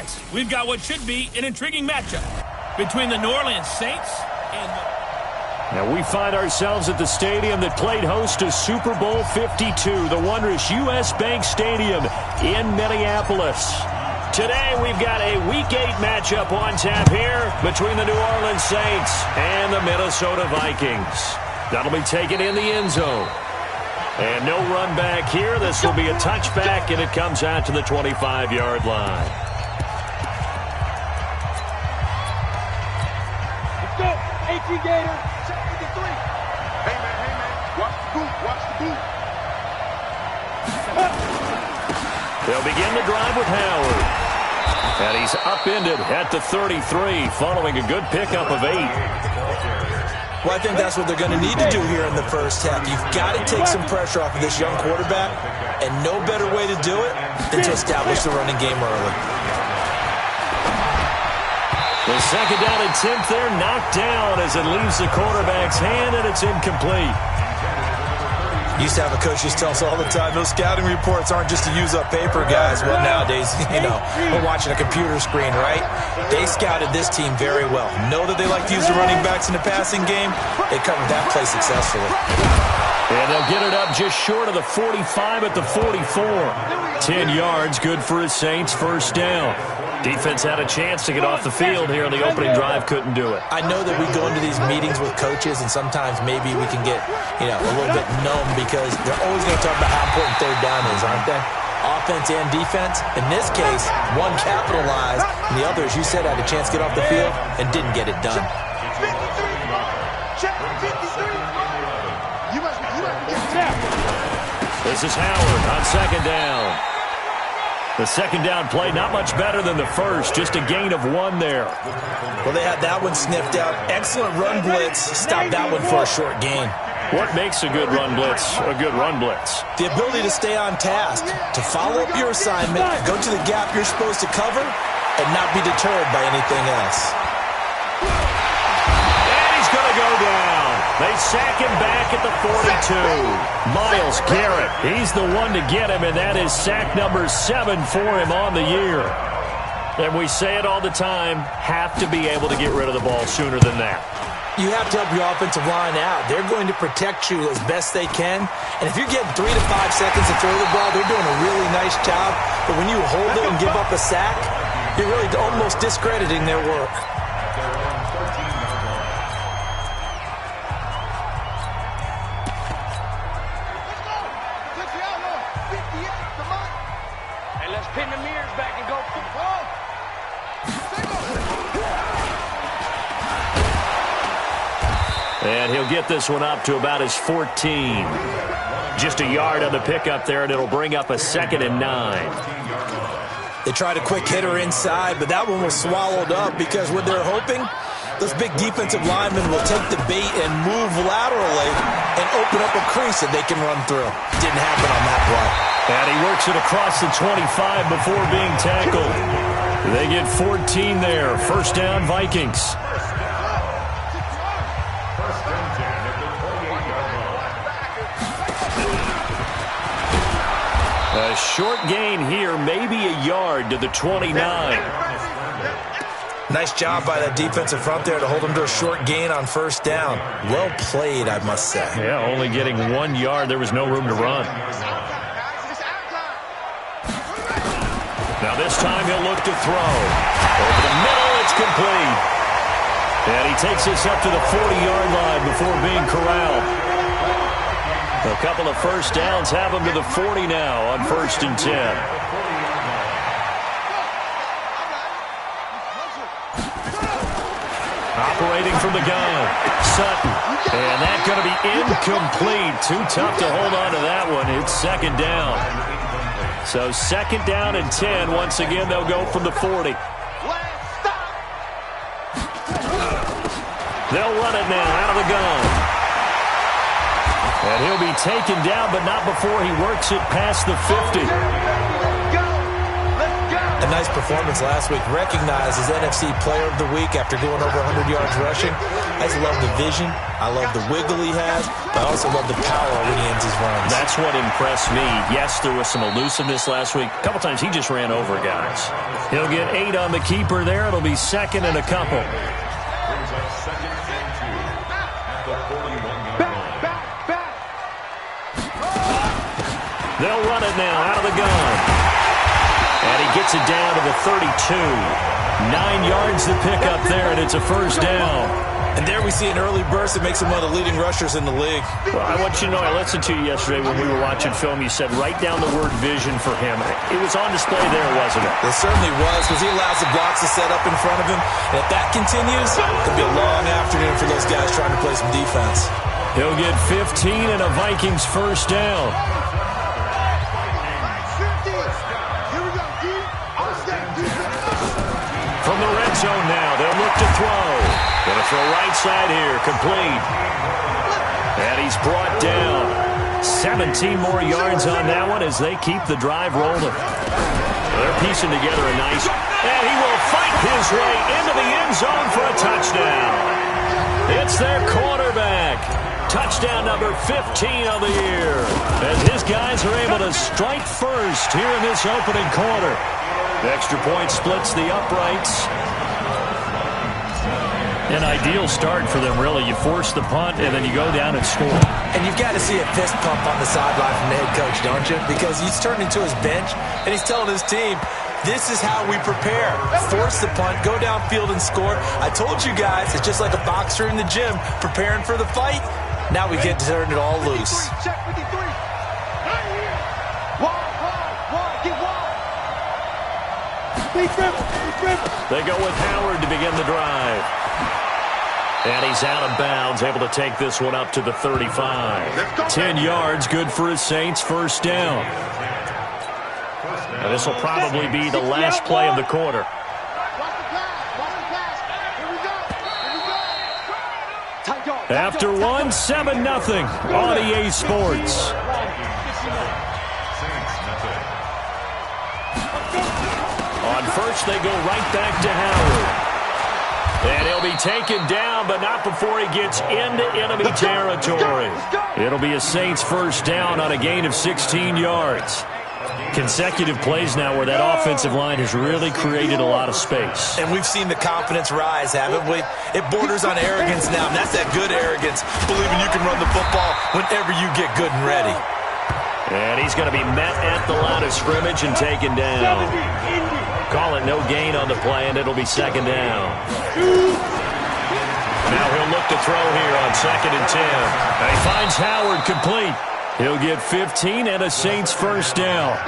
next, we've got what should be an intriguing matchup between the New Orleans Saints and Now we find ourselves at the stadium that played host to Super Bowl 52, the wondrous U.S. Bank Stadium in Minneapolis. Today we've got a Week 8 matchup on tap here between the New Orleans Saints and the Minnesota Vikings. That'll be taken in the end zone. And no run back here. This will be a touchback, and it comes out to the 25-yard line. Let's go. AT Gator. Check with the 3. Hey, man. Watch the boot. Watch the boot. They'll begin the drive with Howard. And he's upended at the 33 following a good pickup of 8. Well, I think that's what they're going to need to do here in the first half. You've got to take some pressure off of this young quarterback, and no better way to do it than to establish the running game early. The second down attempt there knocked down as it leaves the quarterback's hand, and it's incomplete. Used to have a coach just tell us all the time, those scouting reports aren't just to use up paper, guys. Well, nowadays, we're watching a computer screen, right? They scouted this team very well. Know that they like to use the running backs in the passing game. They covered that play successfully. And they'll get it up just short of the 45 at the 44. 10 yards, good for his Saints, first down. Defense had a chance to get off the field here on the opening drive, couldn't do it. I know that we go into these meetings with coaches, and sometimes maybe we can get, a little bit numb because they're always going to talk about how important third down is, aren't they? Offense and defense. In this case, one capitalized, and the other, as you said, had a chance to get off the field and didn't get it done. Check 53. You must get tapped. This is Howard on second down. The second down play, not much better than the first, just a gain of 1 there. Well, they had that one sniffed out. Excellent run blitz. Stopped that one for a short gain. What makes a good run blitz a good run blitz? The ability to stay on task, to follow up your assignment, go to the gap you're supposed to cover, and not be deterred by anything else. And he's going to go down. They sack him back at the 42. Myles Garrett, he's the one to get him, and that is sack number 7 for him on the year. And we say it all the time, have to be able to get rid of the ball sooner than that. You have to help your offensive line out. They're going to protect you as best they can. And if you're getting 3 to 5 seconds to throw the ball, they're doing a really nice job. But when you hold it and give up a sack, you're really almost discrediting their work. Pin the mirrors back and go football. And he'll get this one up to about his 14. Just a yard on the pickup there, and it'll bring up a 2nd and 9. They tried a quick hitter inside, but that one was swallowed up because what they're hoping, those big defensive linemen will take the bait and move laterally and open up a crease that they can run through. Didn't happen on that play. And he works it across the 25 before being tackled. They get 14 there. First down, Vikings. A short gain here, maybe a yard to the 29. Nice job by that defensive front there to hold them to a short gain on first down. Well played, I must say. Yeah, only getting 1 yard. There was no room to run. Now this time he'll look to throw. Over the middle, it's complete. And he takes this up to the 40-yard line before being corralled. A couple of first downs have him to the 40 now on 1st and 10. Operating from the gun, Sutton. And that's going to be incomplete. Too tough to hold on to that one. It's 2nd down. So 2nd down and 10. Once again, they'll go from the 40. They'll run it now out of the gun. And he'll be taken down, but not before he works it past the 50. a nice performance last week. Recognized as NFC Player of the Week after going over 100 yards rushing. I just love the vision. I love the wiggle he has, but I also love the power when he ends his runs. That's what impressed me. Yes, there was some elusiveness last week. A couple times he just ran over guys. He'll get 8 on the keeper there. It'll be second and a couple. They'll run it now out of the gun. And he gets it down to the 32. 9 yards to pick up there, and it's a first down. And there we see an early burst that makes him one of the leading rushers in the league. Well, I want you to know, I listened to you yesterday when we were watching film. You said write down the word vision for him. It was on display there, wasn't it? It certainly was, because he allows the blocks to set up in front of him. And if that continues, it could be a long afternoon for those guys trying to play some defense. He'll get 15 and a Vikings first down. From the red zone now, they'll look to throw. Going to throw right side here, complete. And he's brought down. 17 more yards on that one as they keep the drive rolling. They're piecing together a nice... And he will fight his way into the end zone for a touchdown. It's their quarterback. Touchdown number 15 of the year. As his guys are able to strike first here in this opening quarter. The extra point splits the uprights. An ideal start for them, really. You force the punt, and then you go down and score. And you've got to see a fist pump on the sideline from the head coach, don't you? Because he's turned into his bench, and he's telling his team, this is how we prepare. Force the punt, go downfield and score. I told you guys, it's just like a boxer in the gym preparing for the fight. Now we get to turn it all loose. Check 53. Right here. Wide, get wide. They go with Howard to begin the drive. And he's out of bounds, able to take this one up to the 35. 10 yards, good for his Saints, first down. And this will probably be the last play of the quarter. After one, 7-0 on EA Sports. On first, they go right back to Howard. And he'll be taken down, but not before he gets into enemy territory. It'll be a Saints first down on a gain of 16 yards. Consecutive plays now where that offensive line has really created a lot of space. And we've seen the confidence rise, haven't we? It borders on arrogance now, and that's that good arrogance, believing you can run the football whenever you get good and ready. And he's going to be met at the line of scrimmage and taken down. Call it no gain on the play, and it'll be second down. Now he'll look to throw here on 2nd and 10. And he finds Howard complete. He'll get 15 and a Saints first down.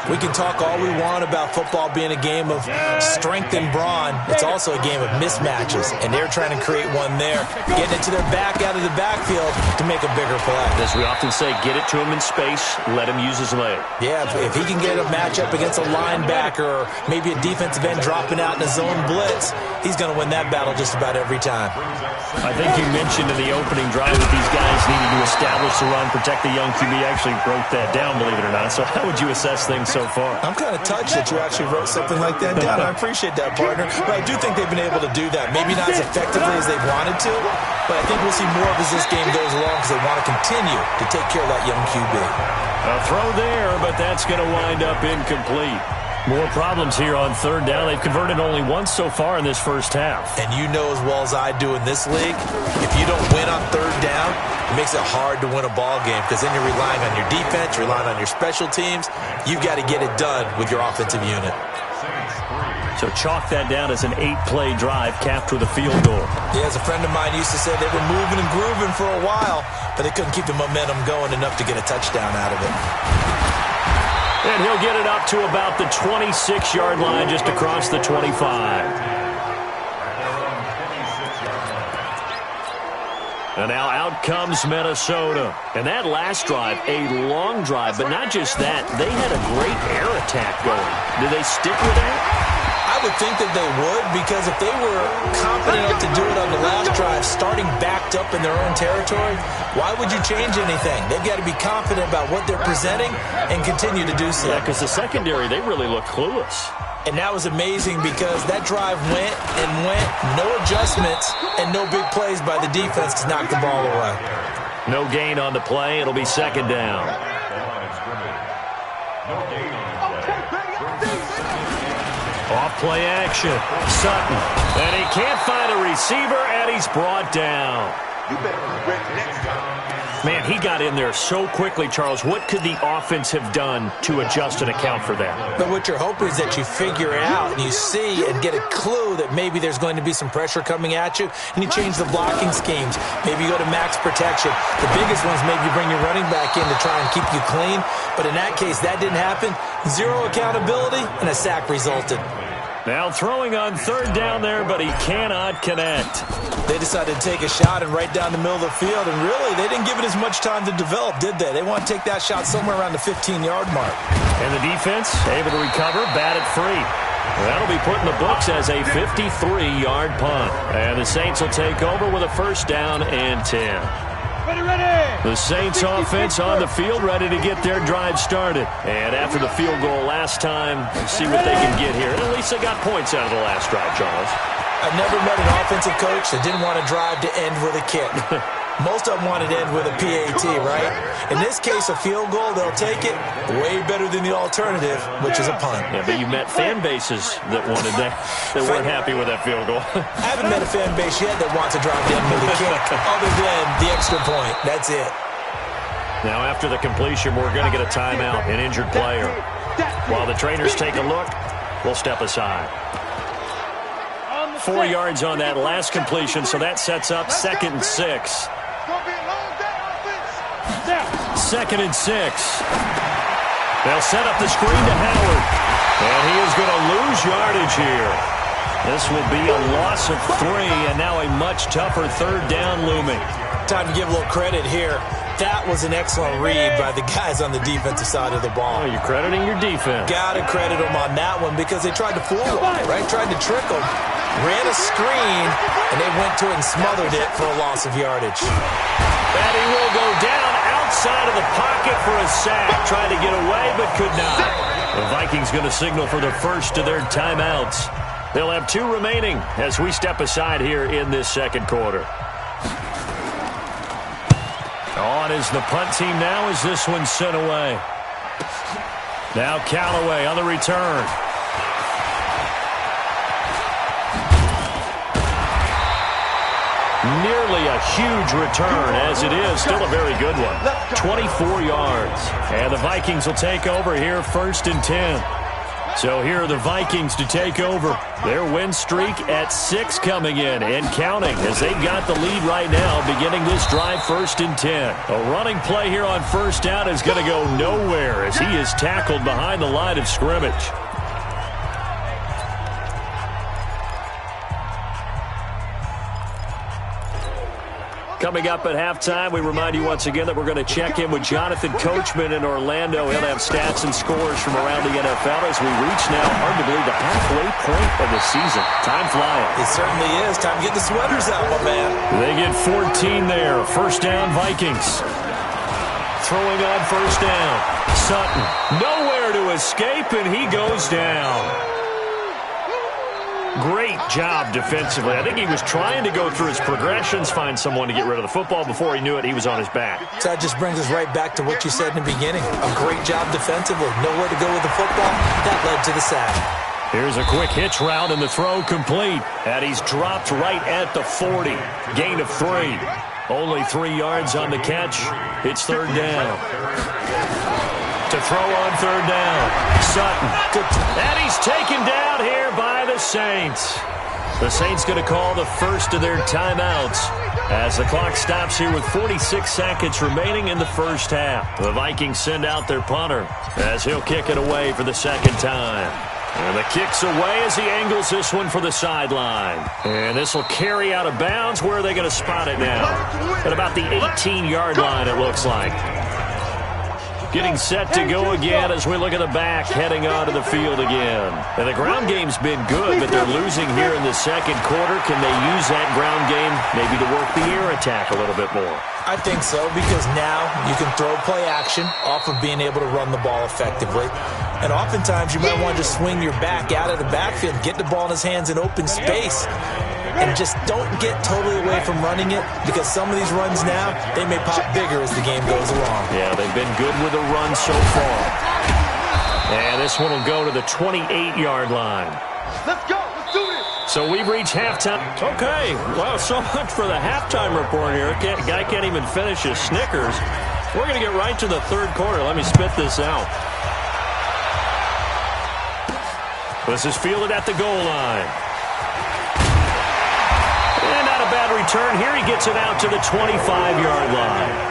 We can talk all we want about football being a game of strength and brawn. It's also a game of mismatches, and they're trying to create one there, getting it to their back out of the backfield to make a bigger play. As we often say, get it to him in space, let him use his leg. Yeah, if he can get a matchup against a linebacker or maybe a defensive end dropping out in a zone blitz, he's going to win that battle just about every time. I think you mentioned in the opening drive that these guys needed to establish the run, protect the young QB. Actually wrote that down, believe it or not. So how would you assess things so far? I'm kind of touched that you actually wrote something like that down. I appreciate that, partner. But I do think they've been able to do that. Maybe not as effectively as they wanted to, but I think we'll see more of as this game goes along because they want to continue to take care of that young QB. A throw there, but that's going to wind up incomplete. More problems here on third down. They've converted only once so far in this first half. And you know as well as I do in this league, if you don't win on third down, it makes it hard to win a ball game because then you're relying on your defense, you're relying on your special teams. You've got to get it done with your offensive unit. So chalk that down as an 8-play drive capped with a field goal. Yeah, as a friend of mine used to say, they were moving and grooving for a while, but they couldn't keep the momentum going enough to get a touchdown out of it. And he'll get it up to about the 26-yard line just across the 25. And now out comes Minnesota. And that last drive, a long drive, but not just that. They had a great air attack going. Do they stick with that? I would think that they would, because if they were confident enough to do it on the last drive, starting backed up in their own territory, why would you change anything? They've got to be confident about what they're presenting and continue to do so. Yeah, because the secondary, they really look clueless. And that was amazing because that drive went and went, no adjustments and no big plays by the defense to knock the ball away. No gain on the play. It'll be second down. Off play action. Sutton. And he can't find a receiver, and he's brought down. You better be ready next time. Man, he got in there so quickly, Charles. What could the offense have done to adjust and account for that? But what you're hoping is that you figure it out and you see and get a clue that maybe there's going to be some pressure coming at you, and you change the blocking schemes. Maybe you go to max protection. The biggest ones, maybe you bring your running back in to try and keep you clean. But in that case, that didn't happen. Zero accountability, and a sack resulted. Now throwing on third down there, but he cannot connect. They decided to take a shot and right down the middle of the field, and really, they didn't give it as much time to develop, did they? They want to take that shot somewhere around the 15-yard mark. And the defense able to recover, bat it free. That'll be put in the books as a 53-yard punt. And the Saints will take over with a first down and 10. The Saints offense on the field, ready to get their drive started. And after the field goal last time, let's see what they can get here. At least they got points out of the last drive, Charles. I've never met an offensive coach that didn't want to drive to end with a kick. Most of them wanted to end with a PAT, right? In this case, a field goal, they'll take it. Way better than the alternative, which is a punt. Yeah, but you met fan bases that wanted that, that weren't happy with that field goal. I haven't met a fan base yet that wants to drive to end with a kick, other than the extra point. That's it. Now, after the completion, we're going to get a timeout, an injured player. While the trainers take a look, we'll step aside. 4 yards on that last completion, so that sets up 2nd and 6. 2nd and 6. They'll set up the screen to Howard. And he is going to lose yardage here. This will be a loss of 3, and now a much tougher third down looming. Time to give a little credit here. That was an excellent read by the guys on the defensive side of the ball. Oh, you're crediting your defense. Got to credit them on that one because they tried to fool them, right? Tried to trick them. Ran a screen, and they went to it and smothered it for a loss of yardage. And he will go down outside of the pocket for a sack. Tried to get away, but could not. The Vikings going to signal for the first of their timeouts. They'll have 2 remaining as we step aside here in this second quarter. On is the punt team now as this one's sent away. Now Callaway on the return. Nearly a huge return, as it is still a very good one. 24 yards. And the Vikings will take over here 1st and 10. So here are the Vikings to take over. Their win streak at 6 coming in and counting as they've got the lead right now beginning this drive 1st and 10. A running play here on first down is going to go nowhere as he is tackled behind the line of scrimmage. Coming up at halftime, we remind you once again that we're going to check in with Jonathan Coachman in Orlando. He'll have stats and scores from around the NFL as we reach now, hard to believe, the halfway point of the season. Time flying. It certainly is. Time to get the sweaters out, my man. They get 14 there. First down, Vikings. Throwing on first down. Sutton. Nowhere to escape, and he goes down. Great job defensively. I think he was trying to go through his progressions, find someone to get rid of the football. Before he knew it, he was on his back. So that just brings us right back to what you said in the beginning. A great job defensively. Nowhere to go with the football. That led to the sack. Here's a quick hitch route, and the throw complete. And he's dropped right at the 40. Gain of 3. Only 3 yards on the catch. It's third down. To throw on third down. Sutton. And he's taken down here by the Saints. The Saints going to call the first of their timeouts as the clock stops here with 46 seconds remaining in the first half. The Vikings send out their punter as he'll kick it away for the second time. And the kick's away as he angles this one for the sideline. And this will carry out of bounds. Where are they going to spot it now? At about the 18-yard line, it looks like. Getting set to go again as we look at the back, heading onto the field again. And the ground game's been good, but they're losing here in the second quarter. Can they use that ground game maybe to work the air attack a little bit more? I think so, because now you can throw play action off of being able to run the ball effectively. And oftentimes you might want to just swing your back out of the backfield, get the ball in his hands in open space, and just don't get totally away from running it, because some of these runs now, they may pop bigger as the game goes along. Yeah, they've been good with the run so far. And this one will go to the 28-yard line. Let's go. Let's do this. So we've reached halftime. Okay, well, so much for the halftime report here. Guy can't even finish his Snickers. We're going to get right to the third quarter. Let me spit this out. This is fielded at the goal line. And not a bad return here. He gets it out to the 25-yard line.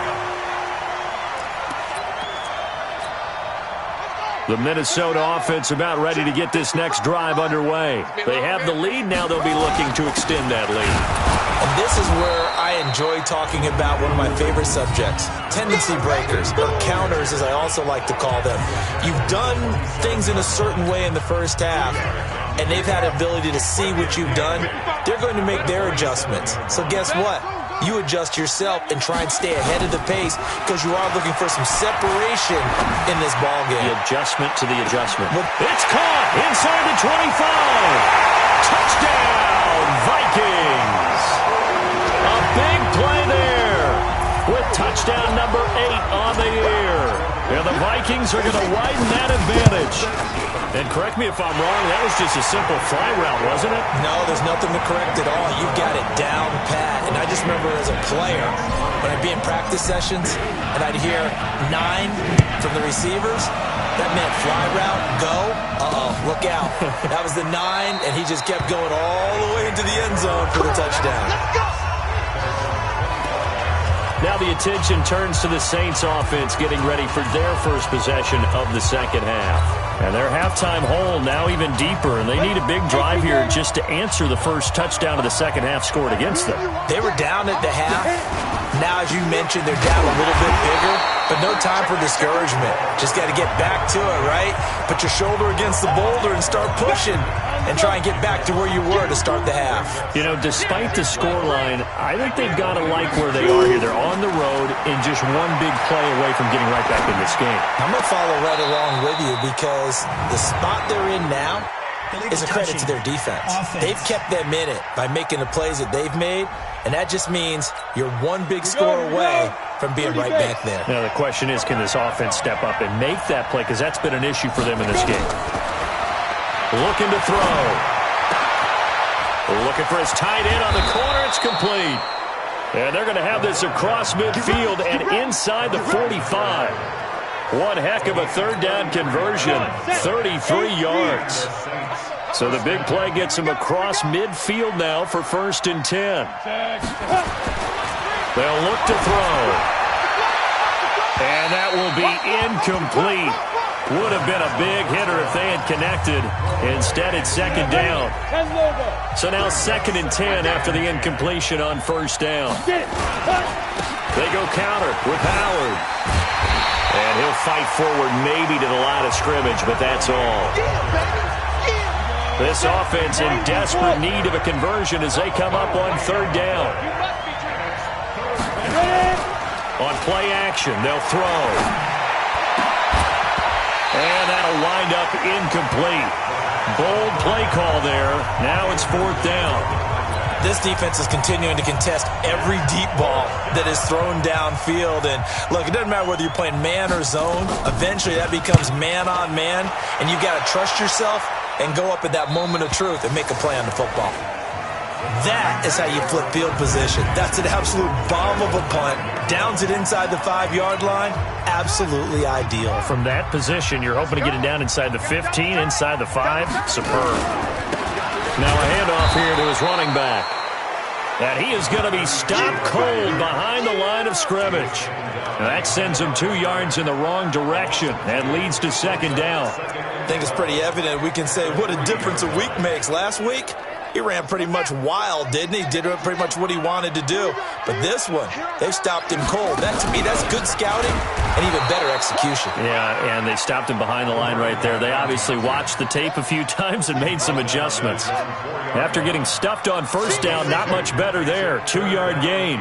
The Minnesota offense about ready to get this next drive underway. They have the lead. Now they'll be looking to extend that lead. And this is where I enjoy talking about one of my favorite subjects, tendency breakers, or counters as I also like to call them. You've done things in a certain way in the first half, and they've had the ability to see what you've done. They're going to make their adjustments. So guess what? You adjust yourself and try and stay ahead of the pace, because you are looking for some separation in this ball game. The adjustment to the adjustment. It's caught inside the 25. Touchdown, Vikings. A big play there with touchdown number 8 on the year. And the Vikings are going to widen that advantage. And correct me if I'm wrong, that was just a simple fly route, wasn't it? No, there's nothing to correct at all. You've got it down pat. And I just remember as a player, when I'd be in practice sessions and I'd hear 9 from the receivers, that meant fly route, go, look out. That was the 9, and he just kept going all the way into the end zone for the touchdown. Now the attention turns to the Saints offense getting ready for their first possession of the second half. And their halftime hole now even deeper, and they need a big drive here just to answer the first touchdown of the second half scored against them. They were down at the half. Now, as you mentioned, they're down a little bit bigger, but no time for discouragement. Just got to get back to it, right? Put your shoulder against the boulder and start pushing and try and get back to where you were to start the half. You know, despite the scoreline, I think they've got to like where they are here. They're on the road and just one big play away from getting right back in this game. I'm going to follow right along with you, because the spot they're in now is a credit to their defense. They've kept them in it by making the plays that they've made, and that just means you're one big score away from being right back there. Now, the question is, can this offense step up and make that play? Because that's been an issue for them in this game. Looking to throw. Looking for his tight end on the corner. It's complete. And they're going to have this across midfield and inside the 45. One heck of a third down conversion. 33 yards. So the big play gets him across midfield now for 1st and 10. They'll look to throw. And that will be incomplete. Would have been a big hitter if they had connected. Instead, it's 2nd down. So now 2nd and 10 after the incompletion on 1st down. They go counter with Howard. And he'll fight forward maybe to the line of scrimmage, but that's all. This offense in desperate need of a conversion as they come up on 3rd down. On play action, they'll throw. And that'll wind up incomplete. Bold play call there. Now it's 4th down. This defense is continuing to contest every deep ball that is thrown downfield. And look, it doesn't matter whether you're playing man or zone. Eventually that becomes man on man. And you've got to trust yourself and go up at that moment of truth and make a play on the football. That is how you flip field position. That's an absolute bomb of a punt. Downs it inside the 5-yard line. Absolutely ideal. From that position, you're hoping to get it down inside the 15, inside the 5. Superb. Now a handoff here to his running back. And he is going to be stopped cold behind the line of scrimmage. Now that sends him 2 yards in the wrong direction and leads to 2nd down. I think it's pretty evident. We can say what a difference a week makes. Last week, he ran pretty much wild, didn't he? Did pretty much what he wanted to do. But this one, they stopped him cold. That, to me, that's good scouting and even better execution. Yeah, and they stopped him behind the line right there. They obviously watched the tape a few times and made some adjustments. After getting stuffed on first down, not much better there. 2-yard gain.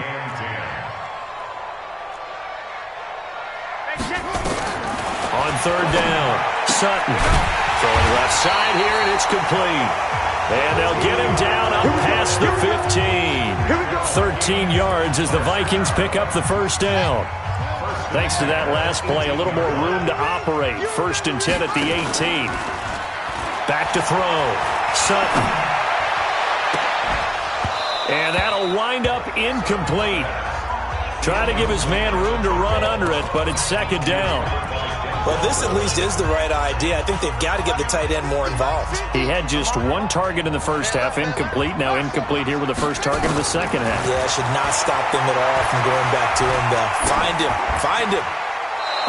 On third down, Sutton throwing left side here, and it's complete. And they'll get him down up past the 15. 13 yards as the Vikings pick up the first down. Thanks to that last play, a little more room to operate. 1st and 10 at the 18. Back to throw. Sutton. And that'll wind up incomplete. Try to give his man room to run under it, but it's 2nd down. Well, this at least is the right idea. I think they've got to get the tight end more involved. He had just 1 target in the first half, incomplete. Now incomplete here with the first target in the second half. Yeah, should not stop them at all from going back to him. Find him.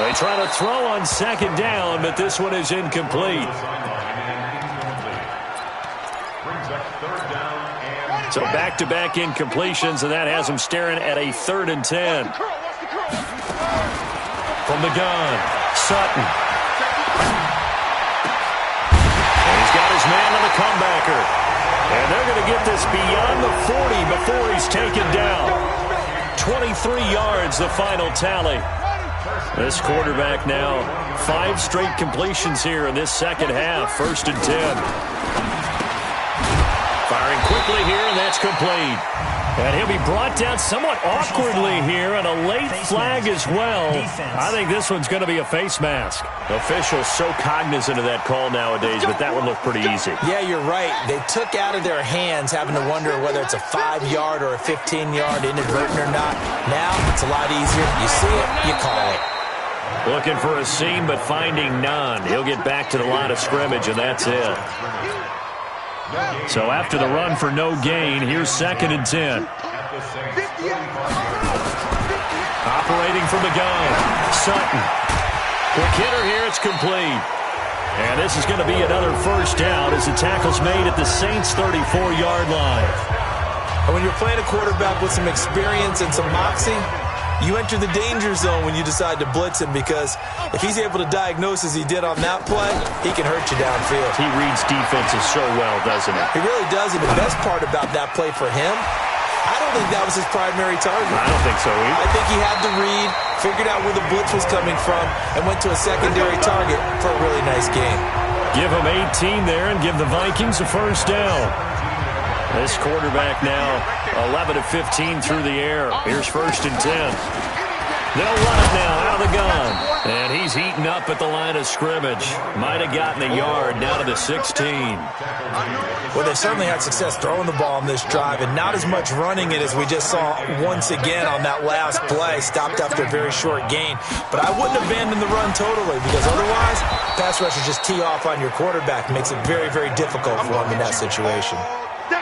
They try to throw on 2nd down, but this one is incomplete. So back-to-back incompletions, and that has him staring at a 3rd and 10. From the gun, Sutton. And he's got his man on the comebacker. And they're going to get this beyond the 40 before he's taken down. 23 yards, the final tally. This quarterback now, 5 straight completions here in this second half. 1st and 10. Firing quickly here, and that's complete. And he'll be brought down somewhat awkwardly here, and a late flag as well. I think this one's going to be a face mask. Officials so cognizant of that call nowadays, but that one looked pretty easy. Yeah, you're right. They took out of their hands having to wonder whether it's a 5-yard or a 15-yard, inadvertent or not. Now it's a lot easier. You see it, you call it. Looking for a seam, but finding none. He'll get back to the line of scrimmage, and that's it. So after the run for no gain, here's 2nd and 10. Operating from the gun, Sutton. Quick hitter here, it's complete. And this is going to be another first down as the tackle's made at the Saints' 34-yard line. And when you're playing a quarterback with some experience and some moxie, you enter the danger zone when you decide to blitz him, because if he's able to diagnose as he did on that play, he can hurt you downfield. He reads defenses so well, doesn't he? He really does, and the best part about that play for him, I don't think that was his primary target. I don't think so either. I think he had the read, figured out where the blitz was coming from, and went to a secondary target for a really nice gain. Give him 18 there and give the Vikings a first down. This quarterback now 11 of 15 through the air. Here's 1st and 10. They'll run it now out of the gun. And he's eaten up at the line of scrimmage. Might have gotten a yard down to the 16. Well, they certainly had success throwing the ball on this drive, and not as much running it as we just saw once again on that last play. Stopped after a very short gain. But I wouldn't abandon the run totally, because otherwise, pass rushers just tee off on your quarterback. Makes it very, very difficult for him in that situation.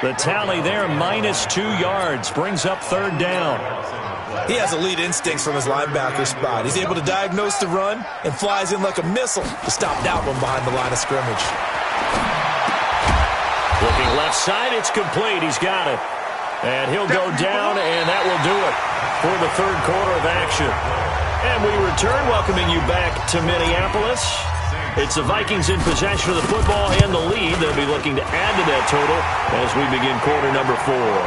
The tally there, -2 yards, brings up 3rd down. He has elite instincts from his linebacker spot. He's able to diagnose the run and flies in like a missile to stop that one behind the line of scrimmage. Looking left side, it's complete. He's got it. And he'll go down, and that will do it for the 3rd quarter of action. And we return, welcoming you back to Minneapolis. It's the Vikings in possession of the football and the lead. They'll be looking to add to that total as we begin quarter number 4.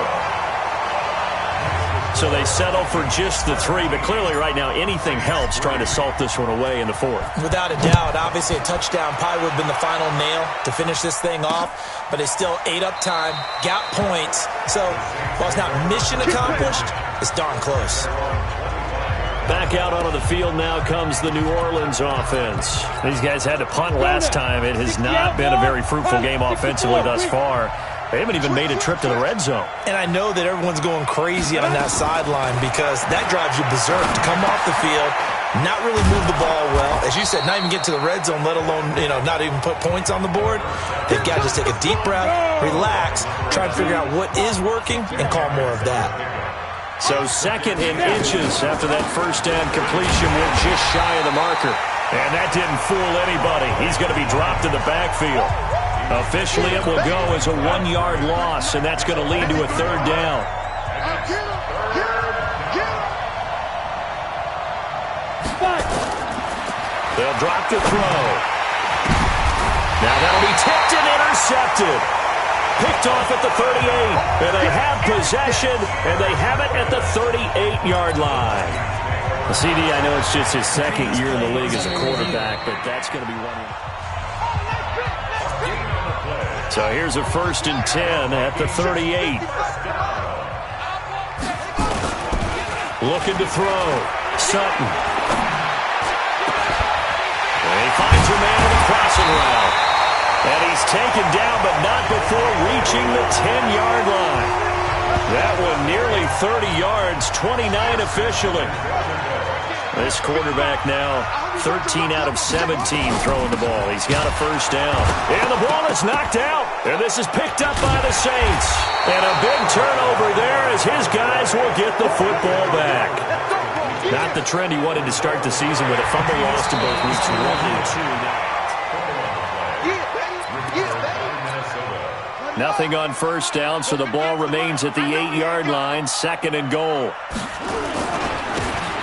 So they settle for just the 3, but clearly right now anything helps trying to salt this one away in the 4th. Without a doubt, obviously a touchdown probably would have been the final nail to finish this thing off, but it's still ate up time, got points. So while it's not mission accomplished, it's darn close. Back out onto the field now comes the New Orleans offense. These guys had to punt last time. It has not been a very fruitful game offensively thus far. They haven't even made a trip to the red zone. And I know that everyone's going crazy on that sideline because that drives you berserk to come off the field, not really move the ball well. As you said, not even get to the red zone, let alone, not even put points on the board. They've got to just take a deep breath, relax, try and figure out what is working, and call more of that. So 2nd and inches after that first down completion. We're just shy of the marker. And that didn't fool anybody. He's going to be dropped in the backfield. Officially, it will go as a 1-yard loss, and that's going to lead to a third down. They'll drop the throw. Now that'll be tipped and intercepted. Picked off at the 38. And they have possession, and they have it at the 38-yard line. The CD, I know it's just his second year in the league as a quarterback, but that's going to be one. So here's a 1st and 10 at the 38. Looking to throw. Sutton. And he finds a man on the crossing route. And he's taken down, but not before reaching the 10-yard line. That one nearly 30 yards, 29 officially. This quarterback now 13 out of 17 throwing the ball. He's got a 1st down. And the ball is knocked out. And this is picked up by the Saints. And a big turnover there as his guys will get the football back. Not the trend he wanted to start the season with a fumble loss in both weeks 1 and 2. Nothing on 1st down, so the ball remains at the 8-yard line, 2nd and goal.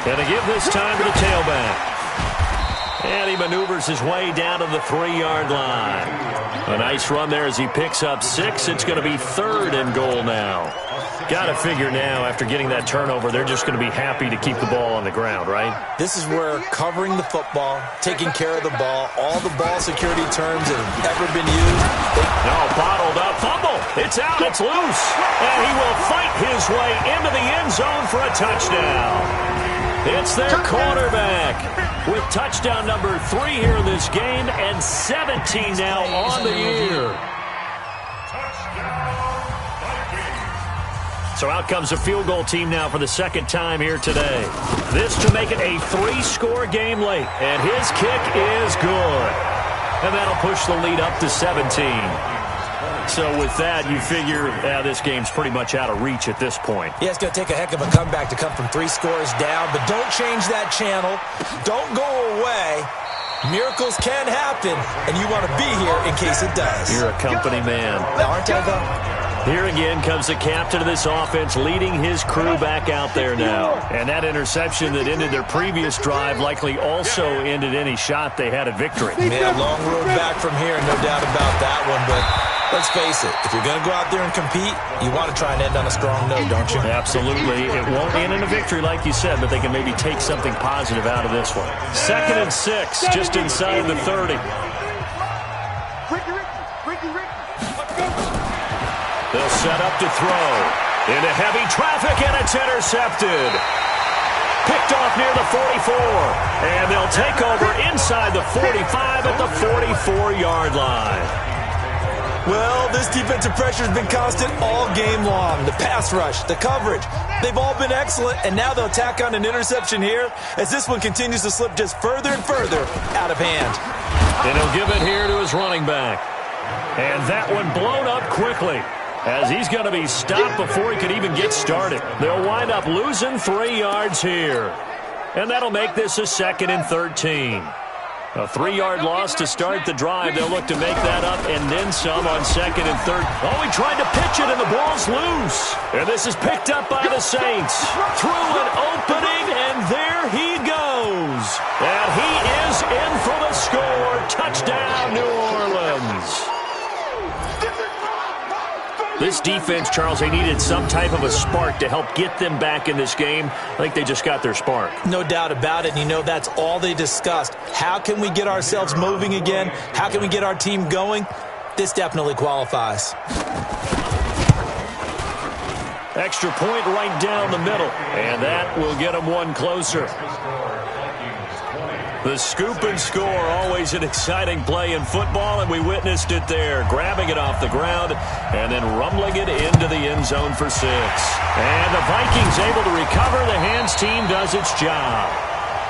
And to give this time to the tailback. And he maneuvers his way down to the 3-yard line. A nice run there as he picks up 6. It's going to be 3rd and goal now. Got to figure now, after getting that turnover, they're just going to be happy to keep the ball on the ground, right? This is where covering the football, taking care of the ball, all the ball security terms that have ever been used. No, bottled up. Fumble. It's out. It's loose. And he will fight his way into the end zone for a touchdown. It's their quarterback with touchdown number 3 here in this game and 17 now on the year. So out comes a field goal team now for the 2nd time here today. This to make it a 3-score game late. And his kick is good. And that'll push the lead up to 17. So with that, you figure this game's pretty much out of reach at this point. Yeah, it's going to take a heck of a comeback to come from 3 scores down, but don't change that channel. Don't go away. Miracles can happen, and you want to be here in case it does. You're a company man. Aren't I, though? Here again comes the captain of this offense leading his crew back out there now. And that interception that ended their previous drive likely also ended any shot they had at victory. Yeah, long road back from here, no doubt about that one, but let's face it, if you're going to go out there and compete, you want to try and end on a strong note, don't you? Absolutely. It won't end in a victory like you said, but they can maybe take something positive out of this one. 2nd and 6, just inside the 30. They'll set up to throw. Into heavy traffic, and it's intercepted. Picked off near the 44. And they'll take over inside the 45 at the 44-yard line. Well, this defensive pressure has been constant all game long. The pass rush, the coverage, they've all been excellent, and now they'll tack on an interception here as this one continues to slip just further and further out of hand. And he'll give it here to his running back. And that one blown up quickly as he's going to be stopped before he could even get started. They'll wind up losing 3 yards here. And that'll make this a 2nd and 13. A 3-yard loss to start the drive. They'll look to make that up and then some on 2nd and 3rd. Oh, he tried to pitch it, and the ball's loose. And this is picked up by the Saints. Through an opening, and there he goes. And he is in for the score. Touchdown, New Orleans. This defense, Charles, they needed some type of a spark to help get them back in this game. I think they just got their spark. No doubt about it. And you know, that's all they discussed. How can we get ourselves moving again? How can we get our team going? This definitely qualifies. Extra point right down the middle. And that will get them one closer. The scoop and score, always an exciting play in football, and we witnessed it there. Grabbing it off the ground and then rumbling it into the end zone for 6. And the Vikings able to recover. The hands team does its job.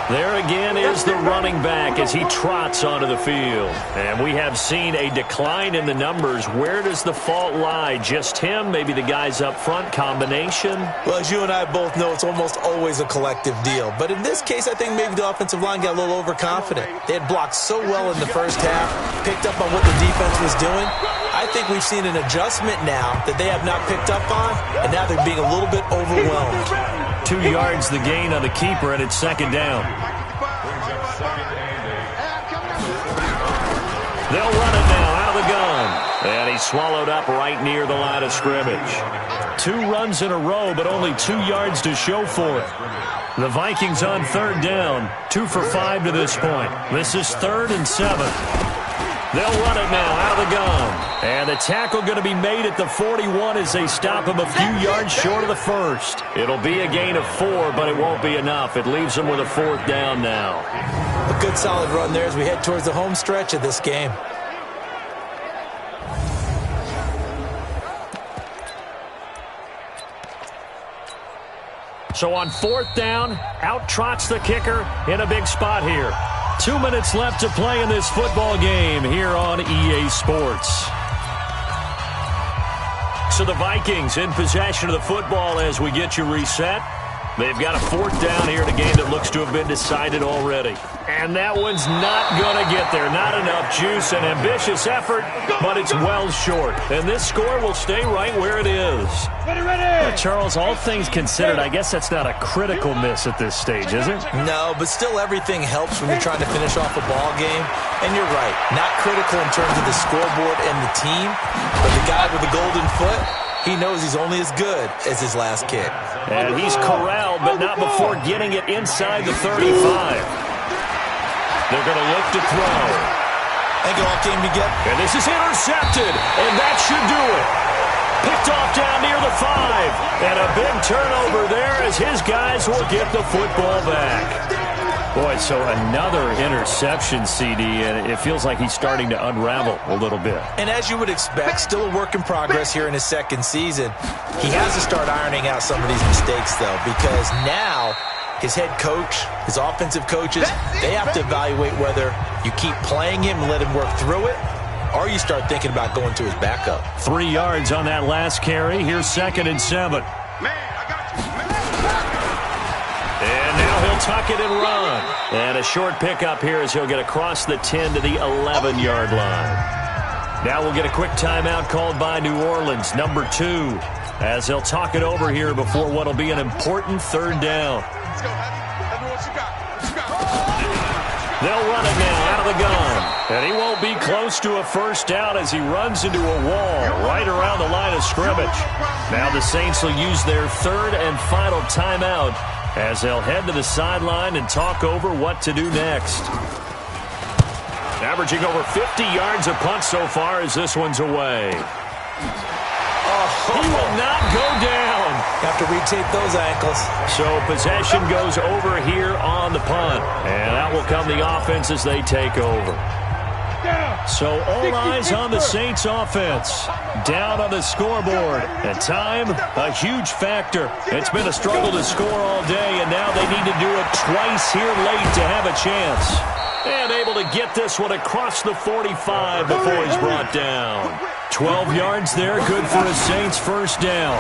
There again is the running back as he trots onto the field. And we have seen a decline in the numbers. Where does the fault lie? Just him? Maybe the guys up front? Combination? Well, as you and I both know, it's almost always a collective deal. But in this case, I think maybe the offensive line got a little overconfident. They had blocked so well in the first half, picked up on what the defense was doing. I think we've seen an adjustment now that they have not picked up on, and now they're being a little bit overwhelmed. 2 yards the gain on the keeper, and it's second down. They'll run it now out of the gun. And he's swallowed up right near the line of scrimmage. 2 runs in a row, but only 2 yards to show for it. The Vikings on third down, 2 for 5 to this point. This is 3rd and 7. They'll run it now out of the gun. And the tackle going to be made at the 41 as they stop him a few yards short of the first. It'll be a gain of 4, but it won't be enough. It leaves them with a 4th down now. A good solid run there as we head towards the home stretch of this game. So on 4th down, out trots the kicker in a big spot here. 2 minutes left to play in this football game here on EA Sports. So the Vikings in possession of the football as we get you reset. They've got a 4th down here in a game that looks to have been decided already. And that one's not going to get there. Not enough juice, an ambitious effort, but it's well short. And this score will stay right where it is. Charles, all things considered, I guess that's not a critical miss at this stage, is it? No, but still everything helps when you're trying to finish off a ball game. And you're right, not critical in terms of the scoreboard and the team, but the guy with the golden foot, he knows he's only as good as his last kick. And he's corralled, but not before getting it inside the 35. They're going to look to throw. I think it all came together. And this is intercepted, and that should do it. Picked off down near the 5. And a big turnover there as his guys will get the football back. Boy, so another interception, CD, and it feels like he's starting to unravel a little bit. And as you would expect, still a work in progress here in his second season. He has to start ironing out some of these mistakes, though, because now his head coach, his offensive coaches, they have to evaluate whether you keep playing him and let him work through it, or you start thinking about going to his backup. 3 yards on that last carry. Here's 2nd and 7. And now he'll tuck it and run. And a short pickup here as he'll get across the 10 to the 11-yard line. Now we'll get a quick timeout called by New Orleans, number 2, as they'll talk it over here before what will be an important 3rd down. They'll run it now out of the gun. And he won't be close to a 1st down as he runs into a wall right around the line of scrimmage. Now the Saints will use their 3rd and final timeout as they'll head to the sideline and talk over what to do next. Averaging over 50 yards a punt so far as this one's away. He will not go down. Have to retake those ankles. So possession goes over here on the punt. And out will come the offense as they take over. So all eyes on the Saints offense. Down on the scoreboard. And time, a huge factor. It's been a struggle to score all day, and now they need to do it twice here late to have a chance. And able to get this one across the 45 before he's brought down. 12 yards there, good for a Saints 1st down.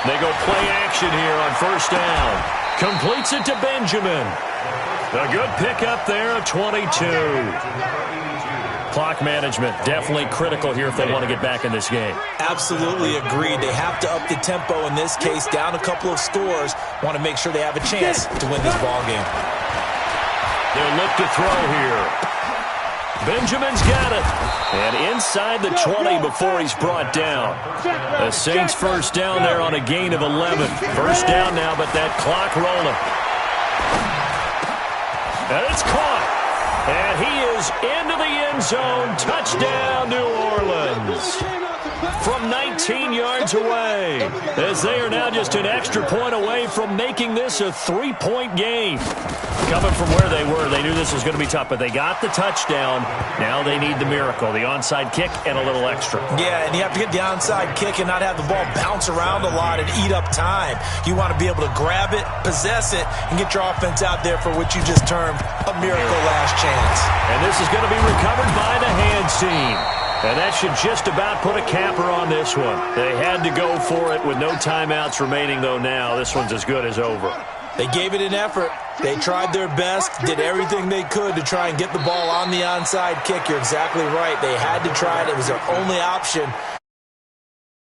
They go play action here on 1st down. Completes it to Benjamin. A good pickup there, a 22. Clock management, definitely critical here if they want to get back in this game. Absolutely agreed. They have to up the tempo in this case, down a couple of scores. Want to make sure they have a chance to win this ball game. They'll look to throw here. Benjamin's got it. And inside the 20 before he's brought down. The Saints 1st down there on a gain of 11. 1st down now, but that clock rolling. And it's caught. And he is into the end zone. Touchdown, New Orleans. from 19 yards away, as they are now just an extra point away from making this a 3-point game. Coming from where they were, they knew this was going to be tough, but they got the touchdown. Now they need the miracle, the onside kick and a little extra. Yeah, and you have to get the onside kick and not have the ball bounce around a lot and eat up time. You want to be able to grab it, possess it, and get your offense out there for what you just termed a miracle last chance. And this is going to be recovered by the hands team. And that should just about put a capper on this one. They had to go for it with no timeouts remaining, though now. This one's as good as over. They gave it an effort. They tried their best, did everything they could to try and get the ball on the onside kick. You're exactly right. They had to try it. It was their only option.